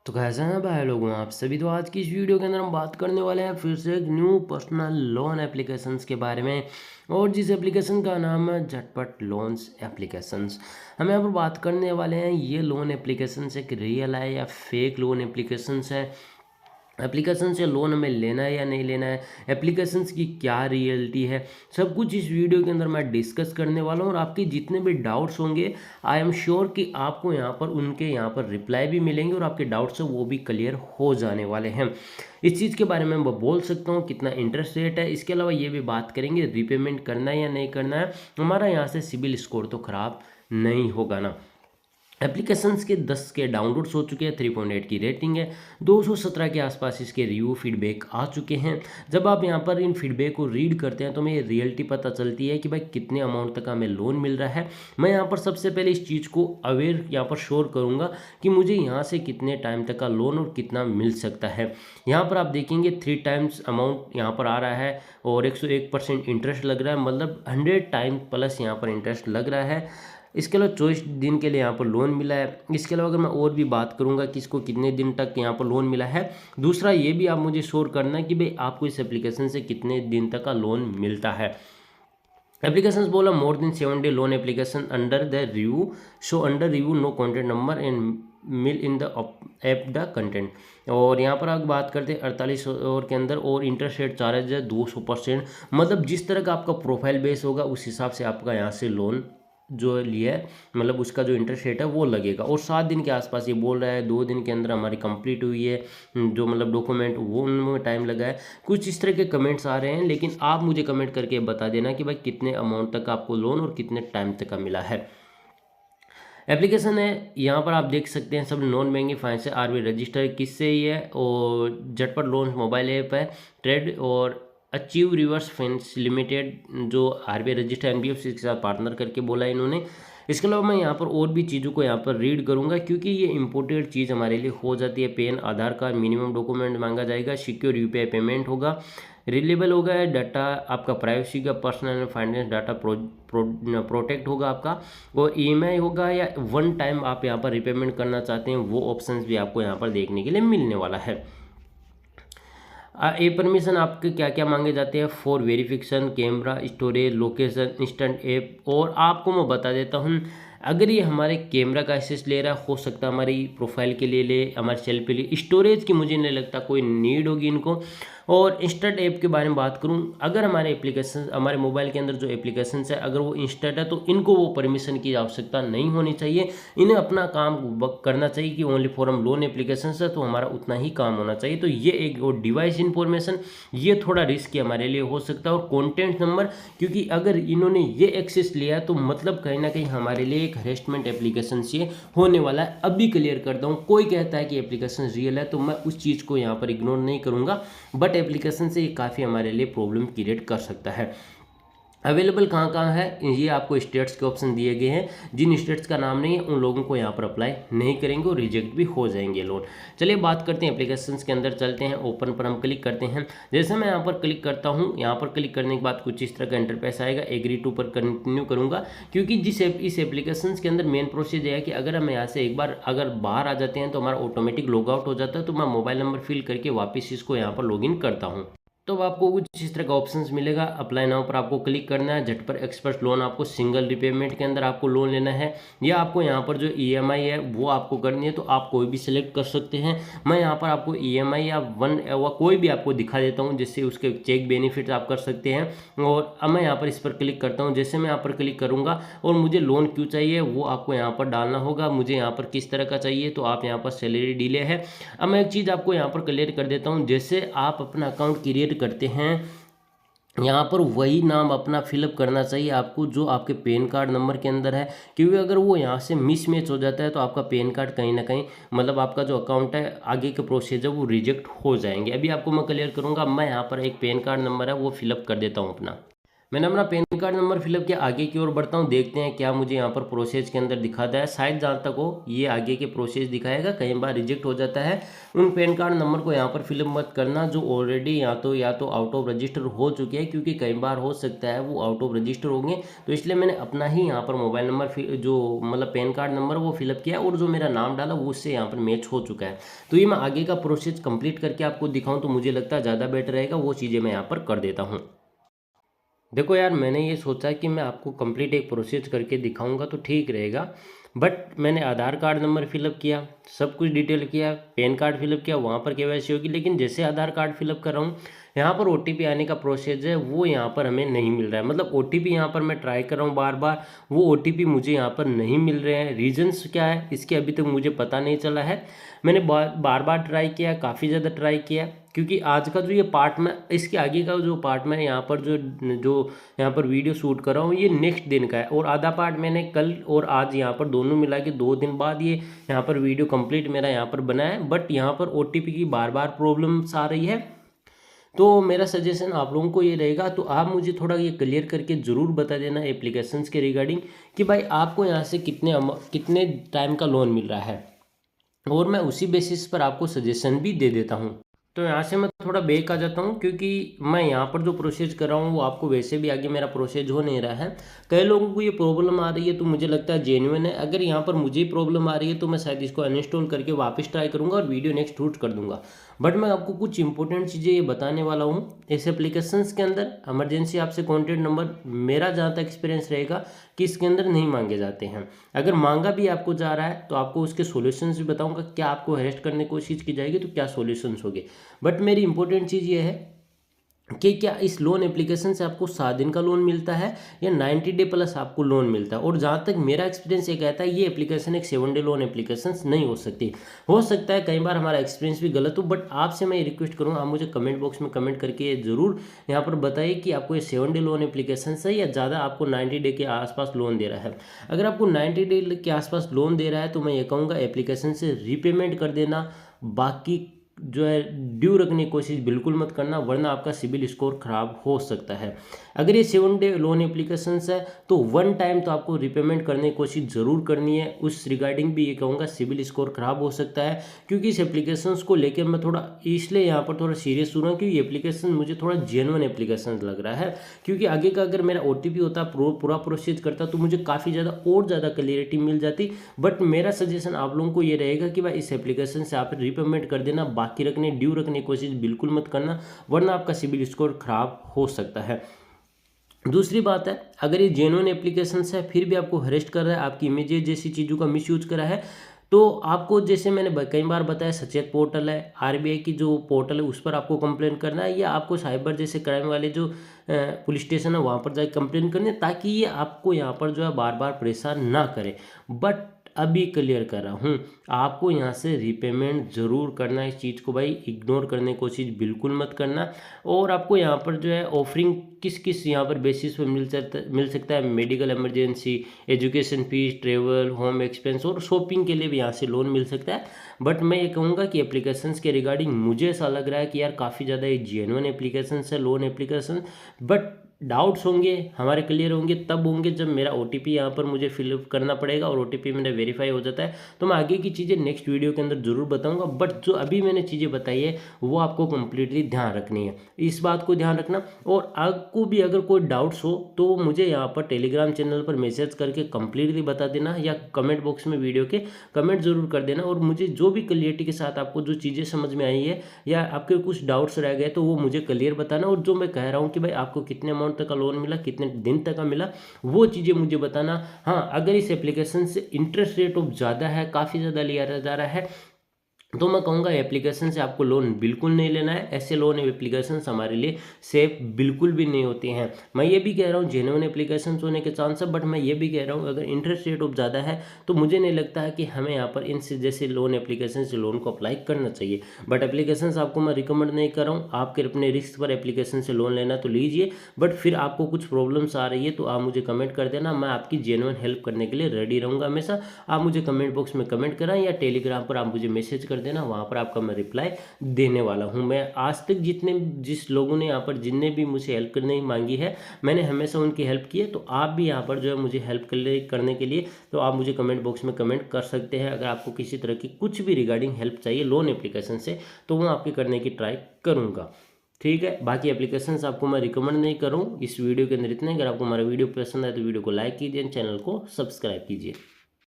तो कैसे हैं भाई लोगों आप सभी। तो आज की इस वीडियो के अंदर हम बात करने वाले हैं फिर से एक न्यू पर्सनल लोन एप्लीकेशंस के बारे में। और जिस एप्लीकेशन का नाम है झटपट लोन्स एप्लीकेशंस। हम यहाँ पर बात करने वाले हैं ये लोन एप्लीकेशंस एक रियल है या फेक लोन एप्लीकेशंस है, एप्लीकेशन से लोन हमें लेना है या नहीं लेना है, एप्लीकेशंस की क्या रियलिटी है, सब कुछ इस वीडियो के अंदर मैं डिस्कस करने वाला हूँ। और आपके जितने भी डाउट्स होंगे आई एम श्योर कि आपको यहाँ पर उनके यहाँ पर रिप्लाई भी मिलेंगे और आपके डाउट्स हैं वो भी क्लियर हो जाने वाले हैं। इस चीज़ के बारे में मैं बोल सकता हूँ कितना इंटरेस्ट रेट है, इसके अलावा ये भी बात करेंगे रीपेमेंट करना है या नहीं करना है, हमारा यहाँ से सिबिल स्कोर तो ख़राब नहीं होगा ना। एप्लीकेशंस के 10 के डाउनलोड्स हो चुके हैं, 3.8 की रेटिंग है, 217 के आसपास इसके रिव्यू फीडबैक आ चुके हैं। जब आप यहाँ पर इन फीडबैक को रीड करते हैं तो हमें रियलिटी पता चलती है कि भाई कितने अमाउंट तक हमें लोन मिल रहा है। मैं यहाँ पर सबसे पहले इस चीज़ को अवेयर यहाँ पर शोर करूँगा कि मुझे यहाँ से कितने टाइम तक का लोन और कितना मिल सकता है। यहाँ पर आप देखेंगे 3 टाइम्स अमाउंट यहाँ पर आ रहा है और 101% इंटरेस्ट लग रहा है, मतलब 100 टाइम प्लस यहाँ पर इंटरेस्ट लग रहा है। इसके अलावा 24 दिन के लिए यहाँ पर लोन मिला है। इसके अलावा अगर मैं और भी बात करूँगा कि इसको कितने दिन तक यहाँ पर लोन मिला है, दूसरा ये भी आप मुझे शोर करना है कि भाई आपको इस एप्लीकेशन से कितने दिन तक का लोन मिलता है। एप्लीकेशन बोला more than 7 day loan application under the review, show under review no content number and मिल in the app the content. और यहाँ पर आप बात करते हैं 48 आवर के अंदर और इंटरेस्ट रेट चार्ज है 200%, मतलब जिस तरह का आपका प्रोफाइल बेस होगा उस हिसाब से आपका यहाँ से लोन जो लिया है मतलब उसका जो इंटरेस्ट रेट है वो लगेगा। और 7 दिन के आसपास ये बोल रहा है, 2 दिन के अंदर हमारी कंप्लीट हुई है जो मतलब डॉक्यूमेंट वो उनमें टाइम लगा है। कुछ इस तरह के कमेंट्स आ रहे हैं, लेकिन आप मुझे कमेंट करके बता देना कि भाई कितने अमाउंट तक आपको लोन और कितने टाइम तक का मिला है। एप्लीकेशन है यहाँ पर आप देख सकते हैं सब नॉन बैंकिंग फाइनेंस से आरबीआई रजिस्टर किससे ही है और झटपट लोन मोबाइल ऐप है, ट्रेड और अचीव रिवर्स फाइनेंस लिमिटेड जो आरबीआई रजिस्टर एनबीएफसी के साथ पार्टनर करके बोला है इन्होंने। इसके अलावा मैं यहाँ पर और भी चीज़ों को यहाँ पर रीड करूँगा क्योंकि ये इंपोर्टेड चीज़ हमारे लिए हो जाती है। पेन, आधार कार्ड, मिनिमम डॉक्यूमेंट मांगा जाएगा, सिक्योर यूपीआई पेमेंट होगा, रिलेबल होगा, डाटा आपका प्राइवेसी का पर्सनल फाइनेंस डाटा प्रोटेक्ट होगा आपका, और ईएमआई होगा या वन टाइम आप यहाँ पर रिपेमेंट करना चाहते हैं वो ऑप्शंस भी आपको यहाँ पर देखने के लिए मिलने वाला है। ए परमिशन आपके क्या क्या मांगे जाते हैं, for verification, camera, storage, location, instant app. और आपको मैं बता देता हूँ अगर ये हमारे कैमरा का एक्सेस ले रहा है हो सकता है हमारी प्रोफाइल के लिए ले, हमारे सेल्फी लिए। स्टोरेज की मुझे नहीं लगता कोई नीड होगी इनको। और इंस्टेंट ऐप के बारे में बात करूं, अगर हमारे एप्लीकेशन हमारे मोबाइल के अंदर जो एप्लीकेशन है अगर वो इंस्टेंट है तो इनको वो परमिशन की आवश्यकता नहीं होनी चाहिए। इन्हें अपना काम करना चाहिए कि ओनली फॉर हम लोन एप्लीकेशन है तो हमारा उतना ही काम होना चाहिए। तो ये एक और डिवाइस इंफॉर्मेशन ये थोड़ा रिस्की हमारे लिए हो सकता है। और कॉन्टेंट नंबर, क्योंकि अगर इन्होंने ये एक्सेस लिया है तो मतलब कहीं ना कहीं हमारे लिए एक हरेसमेंट एप्लीकेशन से होने वाला है। अभी क्लियर करता हूँ, कोई कहता है कि एप्लीकेशन रियल है तो मैं उस चीज़ को यहाँ पर इग्नोर नहीं करूँगा, बट एप्लीकेशन से ये काफ़ी हमारे लिए प्रॉब्लम क्रिएट कर सकता है। अवेलेबल कहाँ कहाँ है ये आपको स्टेट्स के ऑप्शन दिए गए हैं, जिन स्टेट्स का नाम नहीं है उन लोगों को यहाँ पर अप्लाई नहीं करेंगे और रिजेक्ट भी हो जाएंगे लोन। चलिए बात करते हैं एप्लीकेशंस के अंदर चलते हैं, ओपन पर हम क्लिक करते हैं। जैसे मैं यहाँ पर क्लिक करता हूँ, यहाँ पर क्लिक करने के बाद कुछ इस तरह का इंटरफेस आएगा, एग्री टू पर कंटिन्यू करूँगा क्योंकि इस एप्लीकेशन के अंदर मेन प्रोसेस ये है कि अगर हम यहाँ से एक बार अगर बाहर आ जाते हैं तो हमारा ऑटोमेटिक लॉग आउट हो जाता है। तो मैं मोबाइल नंबर फिल करके वापस इसको यहाँ पर लॉग इन करता हूँ। तो आपको कुछ इस तरह का ऑप्शंस मिलेगा। अप्लाई नाउ पर आपको क्लिक करना है। झटपट एक्सपर्ट लोन आपको सिंगल रिपेमेंट के अंदर आपको लोन लेना है या आपको यहाँ पर जो ईएमआई है वो आपको करनी है तो आप कोई भी सिलेक्ट कर सकते हैं। मैं यहाँ पर आपको ईएमआई या कोई भी आपको दिखा देता हूँ जिससे उसके चेक बेनिफिट आप कर सकते हैं। और अब मैं यहाँ पर इस पर क्लिक करता हूँ। जैसे मैं यहाँ पर क्लिक करूँगा और मुझे लोन क्यों चाहिए वो आपको यहाँ पर डालना होगा, मुझे यहाँ पर किस तरह का चाहिए तो आप यहाँ पर सैलरी डिले है। अब मैं एक चीज़ आपको यहाँ पर क्लियर कर देता हूँ, जैसे आप अपना अकाउंट क्रिएट करते हैं यहाँ पर वही नाम अपना फिलअप करना चाहिए आपको जो आपके पैन कार्ड नंबर के अंदर है, क्योंकि अगर वो यहाँ से मिसमैच हो जाता है तो आपका पैन कार्ड कहीं ना कहीं मतलब आपका जो अकाउंट है आगे के प्रोसीजर वो रिजेक्ट हो जाएंगे। अभी आपको मैं क्लियर करूँगा, मैं यहाँ पर एक पैन कार्ड नंबर है वो फिलअप कर देता हूँ अपना। मैंने अपना पैन कार्ड नंबर फिलअप किया, आगे की ओर बढ़ता हूँ, देखते हैं क्या मुझे यहाँ पर प्रोसेस के अंदर दिखाता है। शायद जहाँ तक हो ये आगे के प्रोसेस दिखाएगा, कई बार रिजेक्ट हो जाता है। उन पैन कार्ड नंबर को यहाँ पर फिलअप मत करना जो ऑलरेडी या तो आउट ऑफ रजिस्टर हो चुके हैं, क्योंकि कई बार हो सकता है वो आउट ऑफ रजिस्टर होंगे। तो इसलिए मैंने अपना ही यहाँ पर मोबाइल नंबर जो मतलब पैन कार्ड नंबर वो फिलअप किया, और जो मेरा नाम डाला वो उससे यहाँ पर मैच हो चुका है। तो ये मैं आगे का प्रोसेस कंप्लीट करके आपको दिखाऊँ तो मुझे लगता है ज़्यादा बेटर रहेगा, वो चीज़ें मैं यहाँ पर कर देता हूँ। देखो यार, मैंने ये सोचा कि मैं आपको कंप्लीट एक प्रोसेस करके दिखाऊंगा तो ठीक रहेगा। बट मैंने आधार कार्ड नंबर फिलअप किया, सब कुछ डिटेल किया, पैन कार्ड फिलअप किया, वहाँ पर केवाईसी होगी, लेकिन जैसे आधार कार्ड फिलअप कर रहा हूँ, यहाँ पर ओटीपी आने का प्रोसेस है वो यहाँ पर हमें नहीं मिल रहा है। मतलब ओटीपी यहाँ पर मैं ट्राई कर रहा हूँ बार बार, वो ओटीपी मुझे यहाँ पर नहीं मिल रहे हैं। रीजन्स क्या है इसके अभी तक मुझे पता नहीं चला है। मैंने बार बार ट्राई किया, काफ़ी ज़्यादा ट्राई किया, क्योंकि आज का जो ये पार्ट में, इसके आगे का जो पार्ट में यहाँ पर जो जो यहाँ पर वीडियो शूट कर रहा हूँ ये नेक्स्ट दिन का है, और आधा पार्ट मैंने कल और आज यहाँ पर दोनों मिला के 2 दिन बाद ये यहाँ पर वीडियो कंप्लीट मेरा यहाँ पर बना है। बट यहाँ पर ओटीपी की बार बार प्रॉब्लम्स आ रही है। तो मेरा सजेशन आप लोगों को ये रहेगा, तो आप मुझे थोड़ा ये क्लियर करके ज़रूर बता देना एप्लीकेशंस के रिगार्डिंग कि भाई आपको यहाँ से कितने टाइम का लोन मिल रहा है, और मैं उसी बेसिस पर आपको सजेशन भी दे देता हूँ। तो यहाँ से मैं थोड़ा बैक आ जाता हूँ, क्योंकि मैं यहाँ पर जो प्रोसेस कर रहा हूँ वो आपको वैसे भी आगे मेरा प्रोसेस हो नहीं रहा है। कई लोगों को ये प्रॉब्लम आ रही है, तो मुझे लगता है जेन्युइन है। अगर यहाँ पर मुझे प्रॉब्लम आ रही है तो मैं शायद इसको अनइंस्टॉल करके वापस ट्राई करूँगा और वीडियो नेक्स्ट शूट कर दूंगा। बट मैं आपको कुछ इंपॉर्टेंट चीज़ें ये बताने वाला हूँ। इस एप्लीकेशंस के अंदर इमरजेंसी आपसे कॉन्टैक्ट नंबर, मेरा जहाँ तक एक्सपीरियंस रहेगा कि इसके अंदर नहीं मांगे जाते हैं। अगर मांगा भी आपको जा रहा है तो आपको उसके सॉल्यूशंस भी बताऊंगा, क्या आपको अरेस्ट करने की कोशिश की जाएगी तो क्या सॉल्यूशंस होंगे। बट मेरी इंपॉर्टेंट चीज़ ये है कि क्या इस लोन एप्लीकेशन से आपको 7 दिन का लोन मिलता है या 90 डे प्लस आपको लोन मिलता है। और जहाँ तक मेरा एक्सपीरियंस ये कहता है ये एप्लीकेशन एक 7 डे लोन एप्लीकेशन नहीं हो सकती। हो सकता है कई बार हमारा एक्सपीरियंस भी गलत हो, बट आपसे मैं रिक्वेस्ट करूँगा, आप मुझे कमेंट बॉक्स में कमेंट करके ज़रूर यहाँ पर बताइए कि आपको ये 7 डे लोन एप्लीकेशन है या ज़्यादा आपको 90 डे के आसपास लोन दे रहा है। अगर आपको 90 डे के आसपास लोन दे रहा है तो मैं ये कहूँगा एप्लीकेशन से रीपेमेंट कर देना। बाकी जो है ड्यू रखने की कोशिश बिल्कुल मत करना, वरना आपका सिबिल स्कोर खराब हो सकता है। अगर ये 7 डे लोन एप्लीकेशंस है तो 1 टाइम तो आपको रिपेमेंट करने की कोशिश ज़रूर करनी है। उस रिगार्डिंग भी ये कहूँगा सिबिल स्कोर खराब हो सकता है, क्योंकि इस एप्लीकेशंस को लेकर मैं थोड़ा इसलिए यहाँ पर थोड़ा सीरियस हो रहा हूँ, क्योंकि ये एप्लीकेशन मुझे थोड़ा जेन्युइन एप्लीकेशन लग रहा है। क्योंकि आगे का अगर मेरा ओटीपी होता, पूरा प्रोसेस करता, तो मुझे काफ़ी ज़्यादा क्लियरिटी मिल जाती। बट मेरा सजेशन आप लोगों को ये रहेगा कि भाई इस एप्लीकेशन से आप रिपेमेंट कर देना, बाकी रखने ड्यू रखने की कोशिश बिल्कुल मत करना, वरना आपका सिबिल स्कोर खराब हो सकता है। दूसरी बात है, अगर ये जेन्युइन एप्लीकेशन है फिर भी आपको हरेस्ट कर रहा है, आपकी इमेजेस जैसी चीज़ों का मिसयूज कर रहा है, तो आपको जैसे मैंने कई बार बताया सचेत पोर्टल है, आरबीआई की जो पोर्टल है उस पर आपको कंप्लेन करना है, या आपको साइबर जैसे क्राइम वाले जो पुलिस स्टेशन है वहाँ पर जाकर कंप्लेन करनी है, ताकि ये आपको यहाँ पर जो है बार बार परेशान ना करे। बट अभी क्लियर कर रहा हूँ, आपको यहाँ से रिपेमेंट ज़रूर करना है। इस चीज़ को भाई इग्नोर करने की कोशिश बिल्कुल मत करना। और आपको यहाँ पर जो है ऑफरिंग किस किस यहाँ पर बेसिस पर मिल सकता है, medical emergency, education fees, travel, home expense और शॉपिंग के लिए भी यहाँ से लोन मिल सकता है। बट मैं ये कहूँगा कि एप्लीकेशंस के रिगार्डिंग मुझे ऐसा लग रहा है कि यार काफ़ी ज़्यादा ये जेन्युइन एप्लीकेशन है, लोन एप्लीकेशन। बट डाउट्स होंगे हमारे क्लियर होंगे तब होंगे जब मेरा ओटीपी यहाँ पर मुझे फिलअप करना पड़ेगा, और ओटीपी मेरा वेरीफाई हो जाता है तो मैं आगे की चीज़ें नेक्स्ट वीडियो के अंदर ज़रूर बताऊंगा। बट जो अभी मैंने चीज़ें बताई है वो आपको कंप्लीटली ध्यान रखनी है, इस बात को ध्यान रखना। और आपको भी अगर कोई डाउट्स हो तो मुझे यहाँ पर टेलीग्राम चैनल पर मैसेज करके कंप्लीटली बता देना, या कमेंट बॉक्स में वीडियो के कमेंट ज़रूर कर देना। और मुझे जो भी क्लियरिटी के साथ आपको जो चीज़ें समझ में आई है या आपके कुछ डाउट्स रह गए तो वो मुझे क्लियर बताना। और जो मैं कह रहा हूँ कि भाई आपको कितने अमाउंट तक का लोन मिला, कितने दिन तक का मिला, वो चीज़ें मुझे बताना। हाँ, अगर इस एप्लीकेशन से इंटरेस्ट रेट ऑफ ज़्यादा है, काफ़ी ज़्यादा लिया जा रहा है, तो मैं कहूँगा एप्लीकेशन से आपको लोन बिल्कुल नहीं लेना है। ऐसे लोन एप्लीकेशन हमारे लिए सेफ बिल्कुल भी नहीं होते हैं। मैं ये भी कह रहा हूँ जेन्युइन एप्लीकेशन होने के चांस है, बट मैं ये भी कह रहा हूँ अगर इंटरेस्ट रेट ऑफ ज़्यादा है तो मुझे नहीं लगता है कि हमें यहाँ पर इनसे जैसे लोन एप्लीकेशन से लोन को अप्लाई करना चाहिए। बट एप्लीकेशन आपको मैं रिकमेंड नहीं कर रहा हूँ, आपके अपने रिस्क पर एप्लीकेशन से लोन लेना तो लीजिए, बट फिर आपको कुछ प्रॉब्लम्स आ रही है तो आप मुझे कमेंट कर देना, मैं आपकी जेन्युइन हेल्प करने के लिए रेडी रहूँगा हमेशा। आप मुझे कमेंट बॉक्स में कमेंट कराएं या टेलीग्राम पर आप मुझे मैसेज कर देना, वहाँ पर आपका मैं रिप्लाई देने वाला हूँ। मैं आज तक जिस लोगों ने यहाँ पर जिनने भी मुझे हेल्प करने मांगी है, मैंने हमेशा उनकी हेल्प की है। तो आप भी यहाँ पर जो है मुझे हेल्प करने के लिए तो आप मुझे कमेंट बॉक्स में कमेंट कर सकते हैं। अगर आपको किसी तरह की कुछ भी रिगार्डिंग हेल्प चाहिए लोन एप्लीकेशन से, तो मैं आपकी करने की ट्राई करूँगा। ठीक है, बाकी एप्लीकेशंस आपको मैं रिकमेंड नहीं करूँ इस वीडियो के अंदर इतने। अगर आपको हमारा वीडियो पसंद आए तो वीडियो को लाइक कीजिए, चैनल को सब्सक्राइब कीजिए।